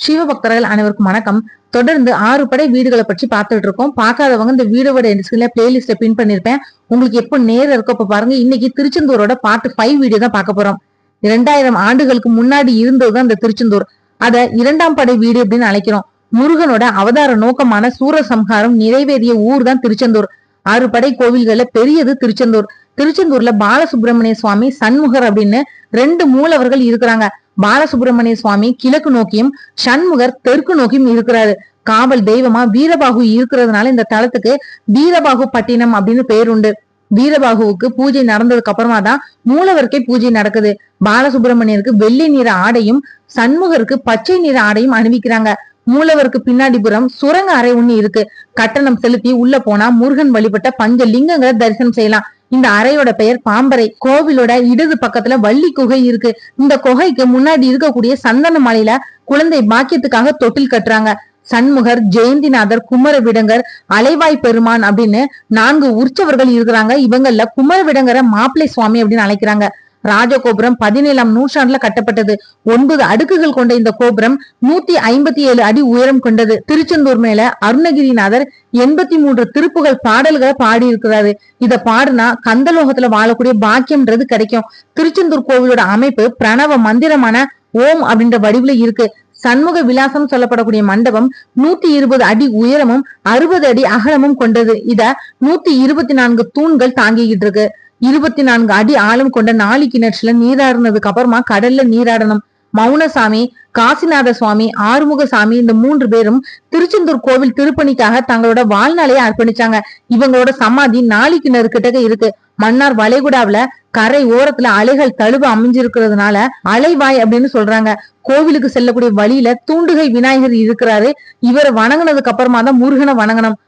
சிவபக்தர்கள் அனைவருக்கும் வணக்கம். தொடர்ந்து 6 படை வீடுகளை பற்றி பார்த்துட்டு இருக்கோம். பார்க்காதவங்க இந்த வீடியோட பிளேலிஸ்ட பின் பண்ணிருப்பேன். உங்களுக்கு எப்போ நேரம் இருக்கப்ப பாருங்க. இன்னைக்கு திருச்செந்தூரோட பார்ட் 5 வீடியோ தான் பார்க்க போறோம். 2000 ஆண்டுகளுக்கு முன்னாடி இருந்ததுதான் இந்த திருச்செந்தூர். அத 2ஆம் படை வீடு அப்படின்னு அழைக்கிறோம். முருகனோட அவதார நோக்கமான சூரசம்ஹாரம் நிறைவேறிய ஊர் தான் திருச்செந்தூர். 6 படை கோவில்கள்ல பெரியது திருச்செந்தூர். திருச்செந்தூர்ல பாலசுப்ரமணிய சுவாமி, சண்முகர் அப்படின்னு 2 மூலவர்கள் இருக்கிறாங்க. பாலசுப்ரமணிய சுவாமி கிழக்கு நோக்கியும், சண்முகர் தெற்கு நோக்கியும் இருக்கிறாரு. காவல் தெய்வமா வீரபாகு இருக்கிறதுனால இந்த தலத்துக்கு வீரபாகு பட்டினம் அப்படின்னு பேருண்டு. வீரபாகுவுக்கு பூஜை நடந்ததுக்கு அப்புறமா தான் மூலவருக்கே பூஜை நடக்குது. பாலசுப்ரமணியருக்கு வெள்ளை நிற ஆடையும், சண்முகருக்கு பச்சை நிற ஆடையும் அணிவிக்கிறாங்க. மூலவருக்கு பின்னாடி புறம் சுரங்க அறை ஒண்ணு இருக்கு. கட்டணம் செலுத்தி உள்ள போனா முருகன் வழிபட்ட பஞ்ச லிங்கங்களை தரிசனம் செய்யலாம். இந்த அறையோட பெயர் பாம்பரை. கோவிலோட இடது பக்கத்துல வள்ளி குகை இருக்கு. இந்த குகைக்கு முன்னாடி இருக்கக்கூடிய சந்தன மலையில குழந்தை பாக்கியத்துக்காக தொட்டில் கட்டுறாங்க. சண்முகர், ஜெயந்திநாதர், குமரவிடங்கர், அலைவாய் பெருமான் அப்படின்னு 4 உற்சவர்கள் இருக்கிறாங்க. இவங்கள்ல குமரவிடங்கரை மாப்பிள்ளை சுவாமி அப்படின்னு அழைக்கிறாங்க. ராஜகோபுரம் 17ஆம் நூற்றாண்டுல கட்டப்பட்டது. 9 அடுக்குகள் கொண்ட இந்த கோபுரம் 157 அடி உயரம் கொண்டது. திருச்செந்தூர் மேல அருணகிரிநாதர் 83 திருப்புகழ் பாடல்களை பாடி இருக்கிறாரு. இத பாடுனா கந்தலோகத்துல வாழக்கூடிய பாக்கியம்ன்றது கிடைக்கும். திருச்செந்தூர் கோவிலோட அமைப்பு பிரணவ மந்திரமான ஓம் அப்படின்ற வடிவுல இருக்கு. சண்முக விலாசம் சொல்லப்படக்கூடிய மண்டபம் 120 அடி உயரமும் 60 அடி அகலமும் கொண்டது. இத 124 தூண்கள் தாங்கிக்கிட்டு இருக்கு. 24 அடி ஆழம் கொண்ட 4 கிணற்றுல நீராடினதுக்கு அப்புறமா கடல்ல நீராடணும். மௌனசாமி, காசிநாத சுவாமி, ஆறுமுகசாமி இந்த 3 பேரும் திருச்செந்தூர் கோவில் திருப்பணிக்காக தங்களோட வாழ்நாளையே அர்ப்பணிச்சாங்க. இவங்களோட சமாதி 4 கிணறு கிட்டக்க இருக்கு. மன்னார் வளைகுடாவில கரை ஓரத்துல அலைகள் தழுவ அமைஞ்சிருக்கிறதுனால அலைவாய் அப்படின்னு சொல்றாங்க. கோவிலுக்கு செல்லக்கூடிய வழியில தூண்டுகை விநாயகர் இருக்கிறாரு. இவரை வணங்கினதுக்கு அப்புறமா தான் முருகனை வணங்கணும்.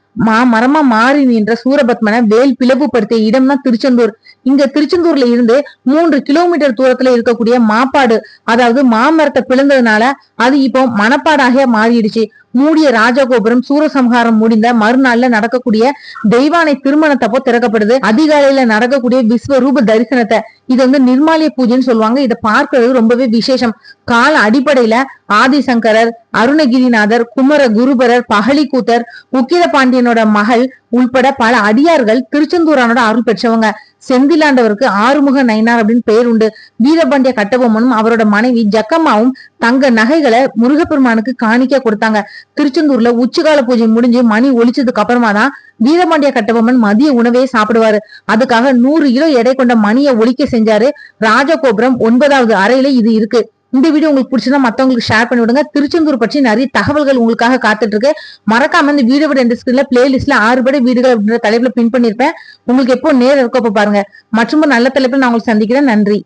மரமா மாறி நின்ற சூரபத்மனை வேல் பிளவுபடுத்திய இடம் தான் திருச்செந்தூர். இங்க திருச்செந்தூர்ல இருந்து 3 கிலோமீட்டர் தூரத்துல இருக்கக்கூடிய மாப்பாடு, அதாவது மாமரத்தை பிளந்ததுனால அது இப்போ மணப்பாடாக மாறிடுச்சு. மூடிய ராஜகோபுரம் சூரசம்ஹாரம் முடிந்த மறுநாள்ல நடக்கக்கூடிய தெய்வானை திருமணத்தப்போ திறக்கப்படுது. அதிகாலையில நடக்கக்கூடிய விஸ்வரூப தரிசனத்தை, இது நிர்மாலய பூஜைன்னு சொல்லுவாங்க. இதை பார்க்கறது ரொம்பவே விசேஷம். கால அடிப்படையில ஆதிசங்கரர், அருணகிரிநாதர், குமர குருபரர், பகலிக்கூத்தர், உக்கிர பாண்டியனோட மகள் உள்பட பல அடியார்கள் திருச்செந்தூரானோட அருள் பெற்றவங்க. செந்திலாண்டவருக்கு ஆறுமுக நயினார் அப்படின்னு பெயர் உண்டு. வீரபாண்டிய கட்டபொம்மனும் அவரோட மனைவி ஜக்கம்மாவும் தங்க நகைகளை முருகப்பெருமானுக்கு காணிக்க கொடுத்தாங்க. திருச்செந்தூர்ல உச்சிகால பூஜை முடிஞ்சு மணி ஒலிச்சதுக்கு அப்புறமா தான் வீரபாண்டிய கட்டபொம்மன் மதிய உணவே சாப்பிடுவாரு. அதுக்காக 100 கிலோ எடை கொண்ட மணியை ஒலிக்க செஞ்சாரு. ராஜகோபுரம் 9வது அறையில இது இருக்கு. இந்த வீடியோ உங்களுக்கு பிடிச்சதா மத்தவங்களுக்கு ஷேர் பண்ணி விடுங்க. திருச்செந்தூர் பற்றி நிறைய தகவல்கள் உங்களுக்காக காத்துட்டு இருக்கு. மறக்காம இந்த வீடியோட பிளேலிஸ்ட்ல 6 படை வீடுகள் அப்படின்ற தலைப்புல பின் பண்ணிருப்பேன். உங்களுக்கு எப்போ நேரம் இருக்கோ பாருங்க. மற்றும் நல்ல தலைப்புல நான் உங்களுக்கு சந்திக்கிறேன். நன்றி.